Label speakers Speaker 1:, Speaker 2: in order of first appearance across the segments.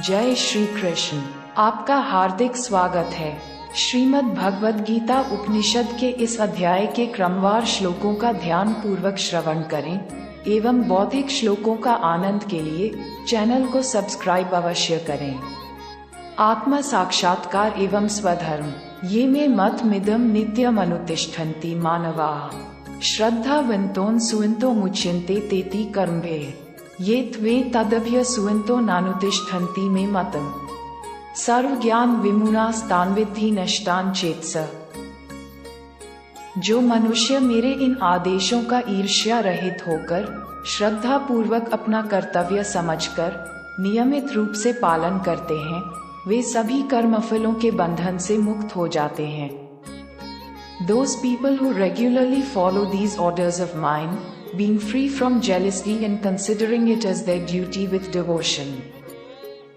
Speaker 1: जय श्री कृष्ण। आपका हार्दिक स्वागत है। श्रीमद् भगवद गीता उपनिषद के इस अध्याय के क्रमवार श्लोकों का ध्यान पूर्वक श्रवण करें एवं बौद्धिक श्लोकों का आनंद के लिए चैनल को सब्सक्राइब अवश्य करें। आत्म साक्षात्कार एवं स्वधर्म ये मे मत मिदम नित्यम अनुतिष्ठन्ति मानवाः श्रद्धावन्तोन सुवन्तो मुच्यन्ते तेति कर्मभिः ये त्वे तदभ्य सुवन्तो नानुतिष्ठन्ति मे मतम् सर्व ज्ञान विमूढ़ास्तान् विद्धि नष्टान् चेतस। जो मनुष्य मेरे इन आदेशों का ईर्ष्या रहित होकर श्रद्धा पूर्वक अपना कर्तव्य समझकर नियमित रूप से पालन करते हैं, वे सभी कर्मफलों के बंधन से मुक्त हो जाते हैं। Those people who regularly follow these orders of mine, being free from jealousy and considering it as their duty with devotion,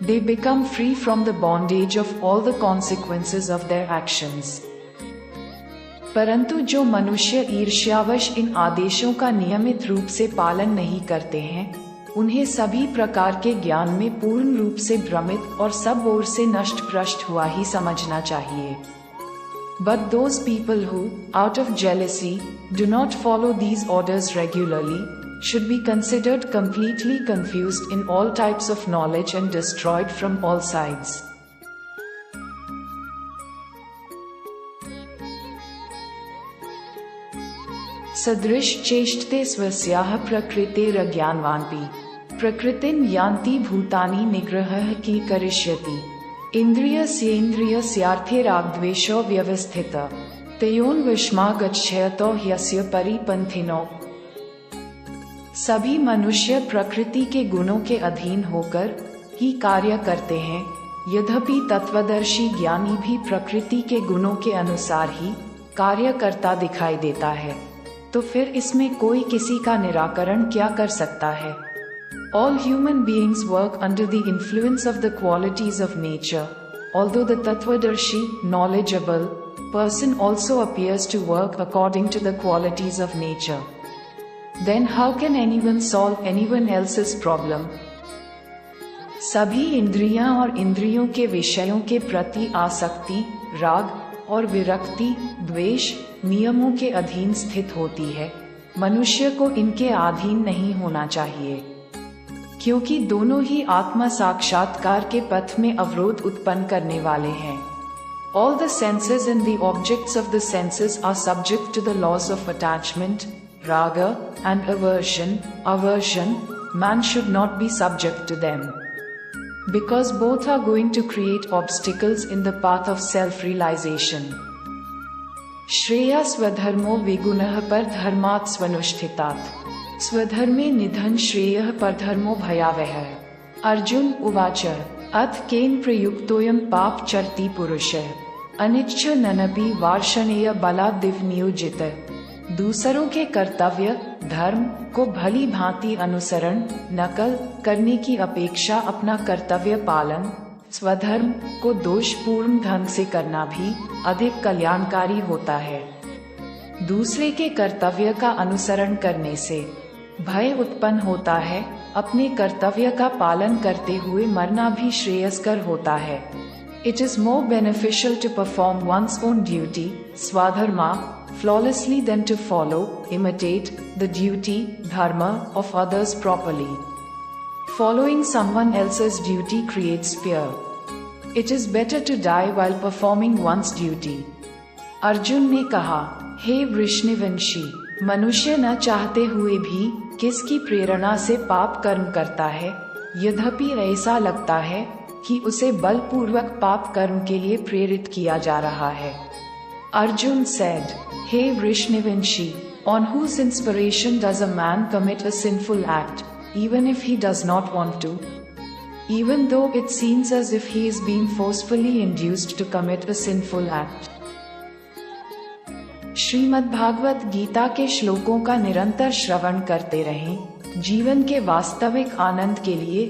Speaker 1: they become free from the bondage of all the consequences of their actions. परंतु जो मनुष्य ईर्ष्यावश इन आदेशों का नियमित रूप से पालन नहीं करते हैं, उन्हें सभी प्रकार के ज्ञान में पूर्ण रूप से भ्रमित और सब ओर से नष्ट भ्रष्ट हुआ ही समझना चाहिए। But those people who, out of jealousy, do not follow these orders regularly, should be considered completely confused in all types of knowledge and destroyed from all sides. सदृश चेष्टते स्वस्याः प्रकृतेरज्ञानवानपि प्रकृतिं यान्ति भूतानि निग्रहः कि करिष्यति इन्द्रियस्येन्द्रियस्यार्थे रागद्वेषो व्यवस्थितः तयोर्वशमा गच्छेतो ह्यस्य परिपन्थिनो। सभी मनुष्य प्रकृति के गुणों के अधीन होकर ही कार्य करते हैं, यद्यपि तत्वदर्शी ज्ञानी भी प्रकृति के गुणों के अनुसार ही कार्य करता दिखाई देता है, तो फिर इसमें कोई किसी का निराकरण क्या कर सकता है? All human beings work under the influence of the qualities of nature, although the Tattvadarshi, knowledgeable, person also appears to work according to the qualities of nature. Then how can anyone solve anyone else's problem? सभी इंद्रियां और इंद्रियों के विषयों के प्रति आसक्ति, राग और विरक्ति, द्वेष, नियमों के अधीन स्थित होती है। मनुष्य को इनके अधीन नहीं होना चाहिए, क्योंकि दोनों ही आत्म साक्षात्कार के पथ में अवरोध उत्पन्न करने वाले हैं। All the senses and the objects of the senses are subject to the laws of attachment, raga, and aversion. Man should not be subject to them, because both are going to create obstacles in the path of self-realization. Shreya स्वधर्मो विगुणः परधर्मात् स्वनुष्ठितात् स्वधर्मे निधन श्रेयः परधर्मो भयावहः। अर्जुन उवाच अथ केन प्रयुक्तोऽयं पापचरति पुरुषः अनिच्छ ननपि वार्ष्णेय बलादिव नियोजितः। दूसरों के कर्तव्य धर्म को भली भांति अनुसरण नकल करने की अपेक्षा अपना कर्तव्य पालन स्वधर्म को दोषपूर्ण ढंग से करना भी अधिक कल्याणकारी होता है। दूसरे के कर्तव्य का अनुसरण करने से भय उत्पन्न होता है, अपने कर्तव्य का पालन करते हुए मरना भी श्रेयस्कर होता है। It is more beneficial to perform one's own duty, swadharma, flawlessly than to follow, imitate, the duty, dharma, of others properly. Following someone else's duty creates fear. It is better to die while performing one's duty. Arjun ने कहा, हे वृष्णिवंशी, मनुष्य न चाहते हुए भी किसकी प्रेरणा से पाप कर्म करता है, यद्यपि ऐसा लगता है कि उसे बलपूर्वक पाप कर्म के लिए प्रेरित किया जा रहा है। Arjun said, hey वृष्णिवंशी, on whose inspiration does a man commit a sinful act, even if he does not want to? Even though it seems as if he is being forcefully induced to commit a sinful act. Shrimad Bhagavat Gita के श्लोकों का निरंतर श्रवण करते रहें। जीवन के वास्तविक आनंद के लिए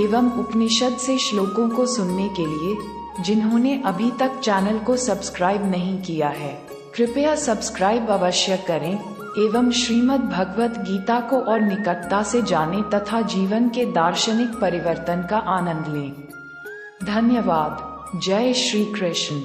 Speaker 1: एवं उपनिषद से श्लोकों को सुनने के लिए जिन्होंने अभी तक चैनल को सब्सक्राइब नहीं किया है, कृपया सब्सक्राइब अवश्य करें एवं श्रीमद् भगवत गीता को और निकटता से जानें तथा जीवन के दार्शनिक परिवर्तन का आनंद लें। धन्यवाद। जय श्री कृष्ण।